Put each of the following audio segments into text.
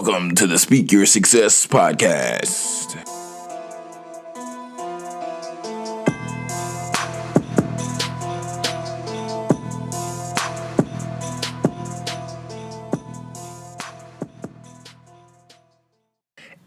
Welcome to the Speak Your Success podcast.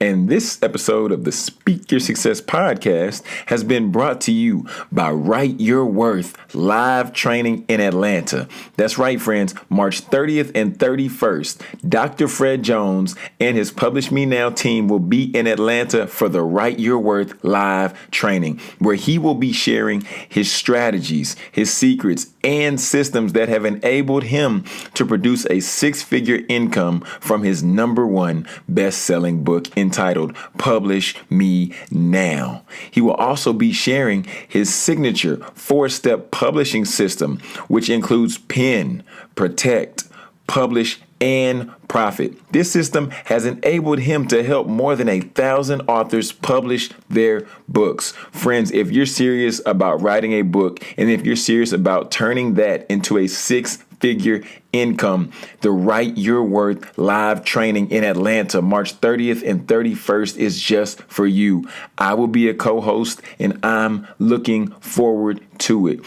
And this episode of the Speak Your Success podcast has been brought to you by Write Your Worth live training in Atlanta. That's right, friends. March 30th and 31st, Dr. Fred Jones and his Publish Me Now team will be in Atlanta for the Write Your Worth live training, where he will be sharing his strategies, his secrets, and systems that have enabled him to produce a six-figure income from his #1 best-selling book entitled Publish Me Now. He will also be sharing his signature 4-step publishing system, which includes Pin, Protect, Publish, and Profit. This system has enabled him to help more than 1,000 authors publish their books. Friends, if you're serious about writing a book, and if you're serious about turning that into a six-figure income, the Write Your Worth live training in Atlanta, March 30th and 31st is just for you. I will be a co-host, and I'm looking forward to it.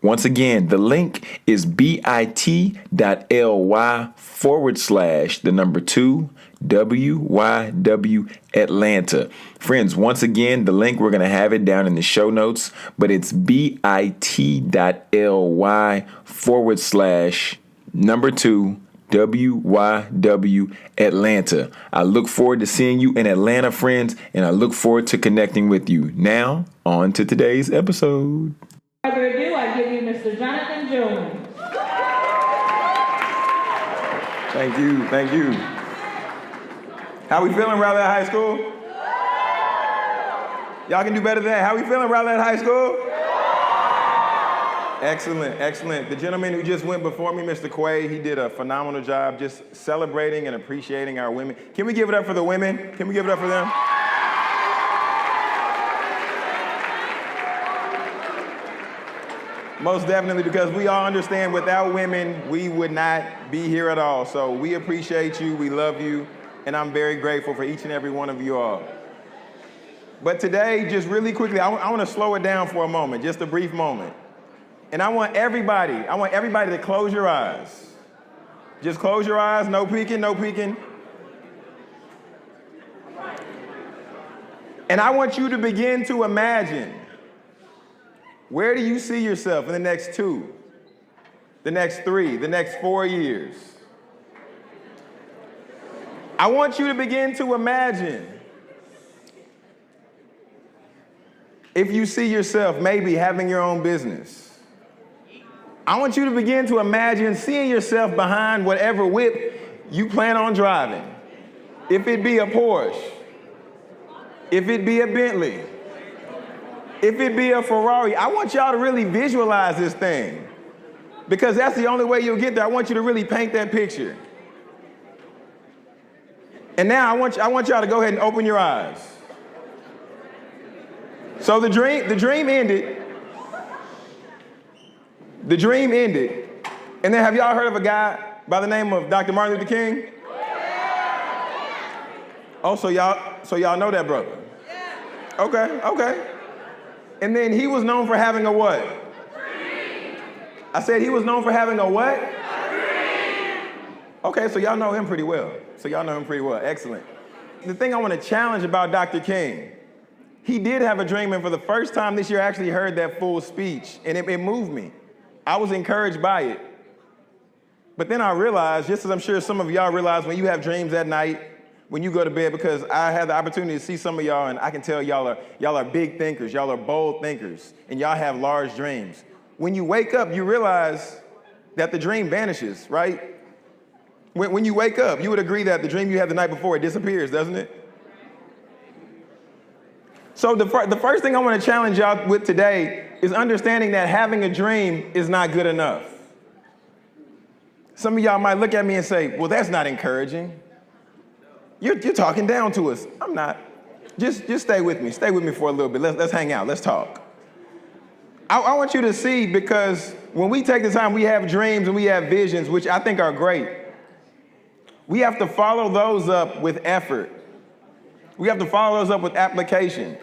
Once again, the link is bit.ly/2 WYW Atlanta. Friends, once again, the link, we're going to have it down in the show notes, but it's bit.ly/2 WYW Atlanta. I look forward to seeing you in Atlanta, friends, and I look forward to connecting with you. Now, on to today's episode. Without further ado, I give you Mr. Jonathan Jones. Thank you. How we feeling, Rowlett High School? Y'all can do better than that. How we feeling, Rowlett High School? Excellent. The gentleman who just went before me, Mr. Quay, he did a phenomenal job just celebrating and appreciating our women. Can we give it up for the women? Can we give it up for them? Most definitely, because we all understand without women, we would not be here at all. So we appreciate you, we love you, and I'm very grateful for each and every one of you all. But today, just really quickly, I want to slow it down for a moment, just a brief moment. And I want everybody to close your eyes. Just close your eyes, no peeking. And I want you to begin to imagine, where do you see yourself in the next 2, the next 3, the next 4 years? I want you to begin to imagine if you see yourself maybe having your own business. I want you to begin to imagine seeing yourself behind whatever whip you plan on driving. If it be a Porsche, if it be a Bentley, if it be a Ferrari, I want y'all to really visualize this thing, because that's the only way you'll get there. I want you to really paint that picture. And now I want y'all to go ahead and open your eyes. So the dream ended. The dream ended. And then have y'all heard of a guy by the name of Dr. Martin Luther King? Oh, so y'all know that brother? Okay. And then he was known for having a what? Dream. I said he was known for having a what? A dream. Okay, so y'all know him pretty well. Excellent. The thing I want to challenge about Dr. King, he did have a dream, and for the first time this year I actually heard that full speech, and it moved me. I was encouraged by it. But then I realized, just as I'm sure some of y'all realize when you have dreams at night, when you go to bed, because I had the opportunity to see some of y'all, and I can tell y'all are big thinkers, y'all are bold thinkers, and y'all have large dreams. When you wake up, you realize that the dream vanishes, right? When you wake up, you would agree that the dream you had the night before, it disappears, doesn't it? So the first thing I want to challenge y'all with today is understanding that having a dream is not good enough. Some of y'all might look at me and say, well, that's not encouraging. You're talking down to us. I'm not. Just stay with me. Stay with me for a little bit. Let's hang out. Let's talk. I want you to see, because when we take the time, we have dreams and we have visions, which I think are great. we have to follow those up with effort. We have to follow those up with application.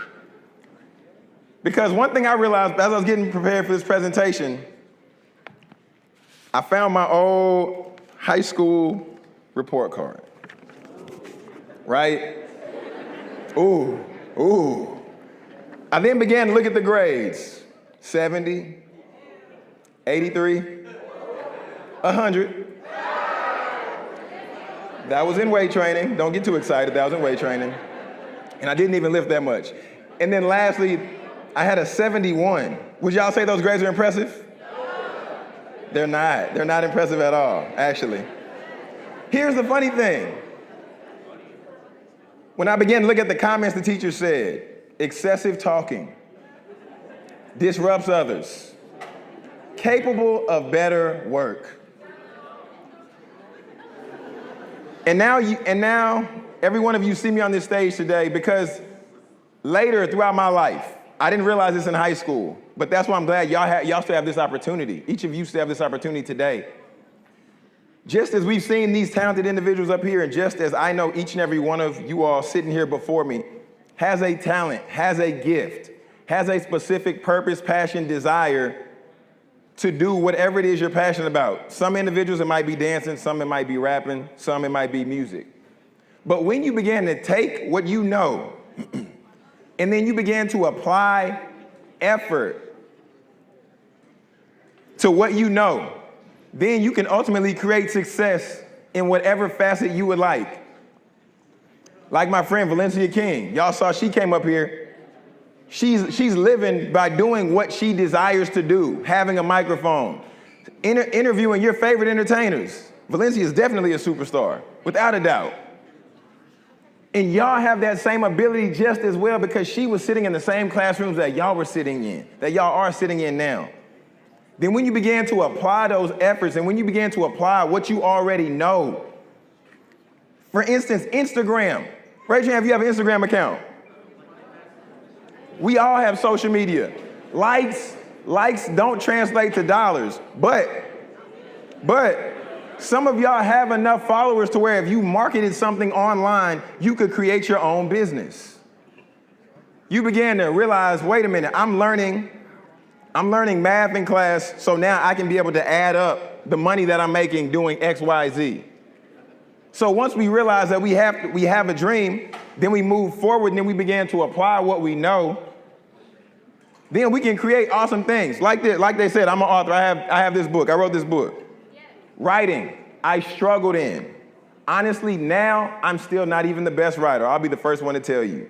Because one thing I realized as I was getting prepared for this presentation, I found my old high school report card, right? Ooh. I then began to look at the grades, 70, 83, 100. That was in weight training. Don't get too excited, that was in weight training. And I didn't even lift that much. And then lastly, I had a 71. Would y'all say those grades are impressive? They're not. They're not impressive at all, actually. Here's the funny thing. When I began to look at the comments the teacher said, excessive talking, disrupts others, capable of better work. And now every one of you see me on this stage today because later throughout my life, I didn't realize this in high school, but that's why I'm glad y'all still have this opportunity. Each of you still have this opportunity today. Just as we've seen these talented individuals up here, and just as I know each and every one of you all sitting here before me has a talent, has a gift, has a specific purpose, passion, desire to do whatever it is you're passionate about. Some individuals, it might be dancing, some it might be rapping, some it might be music. But when you begin to take what you know and then you begin to apply effort to what you know, then you can ultimately create success in whatever facet you would like. Like my friend Valencia King, y'all saw she came up here. She's living by doing what she desires to do, having a microphone, interviewing your favorite entertainers. Valencia is definitely a superstar, without a doubt. And y'all have that same ability just as well because she was sitting in the same classrooms that y'all were sitting in, that y'all are sitting in now. Then when you began to apply those efforts and when you began to apply what you already know, for instance, Instagram. Raise your hand if you have an Instagram account. We all have social media. Likes don't translate to dollars, but some of y'all have enough followers to where if you marketed something online, you could create your own business. You began to realize, wait a minute, I'm learning math in class, so now I can be able to add up the money that I'm making doing X, Y, Z. So once we realize that we have a dream, then we move forward and then we began to apply what we know. Then we can create awesome things. Like they said, I'm an author. I have this book. I wrote this book. Writing, I struggled in. Honestly, now I'm still not even the best writer. I'll be the first one to tell you.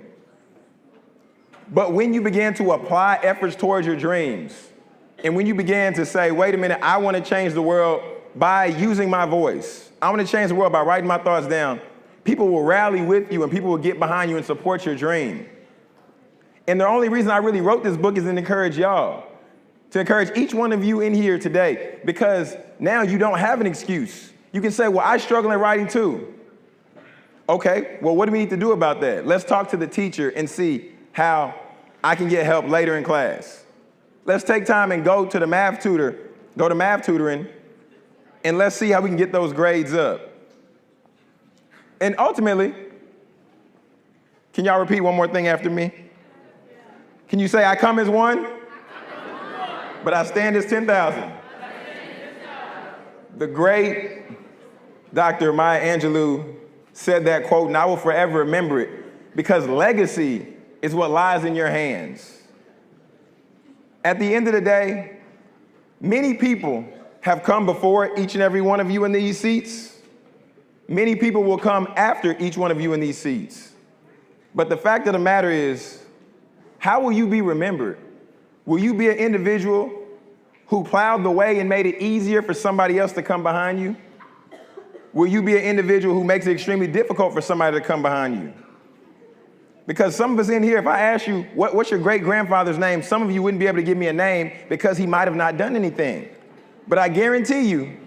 But when you began to apply efforts towards your dreams, and when you began to say, wait a minute, I want to change the world by using my voice. I want to change the world by writing my thoughts down. People will rally with you and people will get behind you and support your dream. And the only reason I really wrote this book is to encourage y'all, to encourage each one of you in here today, because now you don't have an excuse. You can say, well, I struggle in writing too. Okay, well, what do we need to do about that? Let's talk to the teacher and see how I can get help later in class. Let's take time and go to math tutoring, and let's see how we can get those grades up. And ultimately, can y'all repeat one more thing after me? Can you say, I come as one, but I stand as 10,000? The great Dr. Maya Angelou said that quote, and I will forever remember it, because legacy is what lies in your hands. At the end of the day, many people have come before each and every one of you in these seats. Many people will come after each one of you in these seats. But the fact of the matter is, how will you be remembered? Will you be an individual who plowed the way and made it easier for somebody else to come behind you? Will you be an individual who makes it extremely difficult for somebody to come behind you? Because some of us in here, if I ask you, what's your great-grandfather's name, some of you wouldn't be able to give me a name because he might have not done anything. But I guarantee you,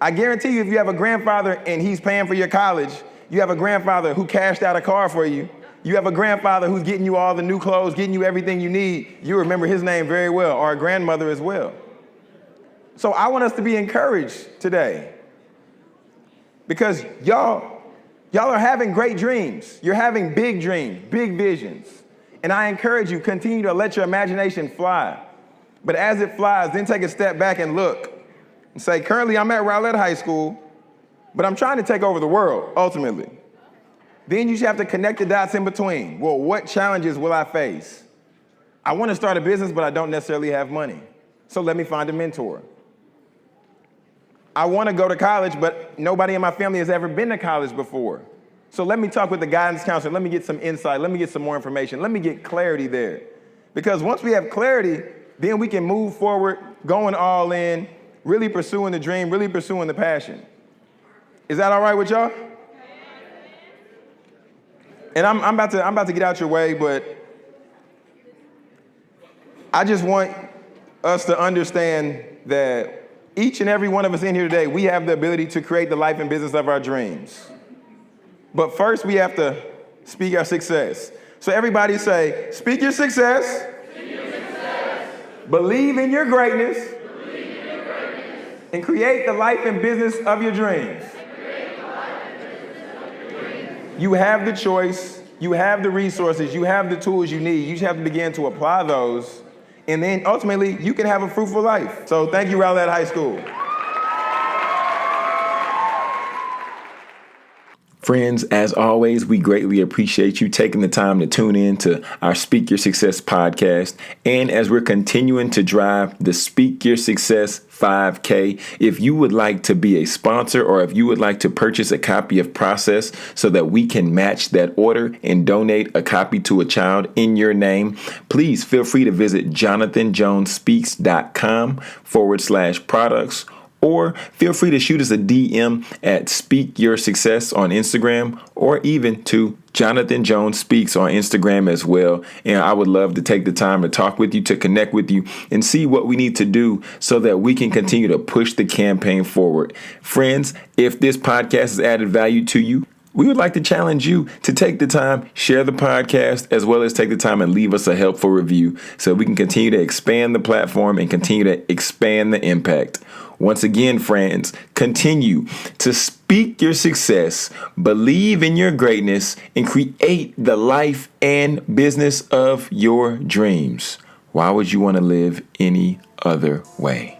if you have a grandfather and he's paying for your college, you have a grandfather who cashed out a car for you, you have a grandfather who's getting you all the new clothes, getting you everything you need, you remember his name very well, or a grandmother as well. So I want us to be encouraged today because y'all Y'all are having great dreams. You're having big dreams, big visions. And I encourage you, continue to let your imagination fly. But as it flies, then take a step back and look and say, currently I'm at Rowlett High School, but I'm trying to take over the world, ultimately. Then you just have to connect the dots in between. Well, what challenges will I face? I want to start a business, but I don't necessarily have money. So let me find a mentor. I want to go to college, but nobody in my family has ever been to college before. So let me talk with the guidance counselor. Let me get some insight. Let me get some more information. Let me get clarity there. Because once we have clarity, then we can move forward, going all in, really pursuing the dream, really pursuing the passion. Is that all right with y'all? And I'm about to get out your way, but I just want us to understand that each and every one of us in here today, we have the ability to create the life and business of our dreams. But first, we have to speak our success. So everybody say, speak your success. Speak your success. Believe in your greatness. Believe in your greatness. And create the life and business of your dreams. You have the choice. You have the resources. You have the tools you need. You just have to begin to apply those. And then ultimately, you can have a fruitful life. So thank you, Rowlett High School. Friends, as always, we greatly appreciate you taking the time to tune in to our Speak Your Success podcast. And as we're continuing to drive the Speak Your Success 5K, if you would like to be a sponsor or if you would like to purchase a copy of Process so that we can match that order and donate a copy to a child in your name, please feel free to visit jonathanjonespeaks.com/products. Or feel free to shoot us a DM at Speak Your Success on Instagram or even to Jonathan Jones Speaks on Instagram as well. And I would love to take the time to talk with you, to connect with you and see what we need to do so that we can continue to push the campaign forward. Friends, if this podcast has added value to you, we would like to challenge you to take the time, share the podcast, as well as take the time and leave us a helpful review so we can continue to expand the platform and continue to expand the impact. Once again, friends, continue to speak your success, believe in your greatness, and create the life and business of your dreams. Why would you want to live any other way?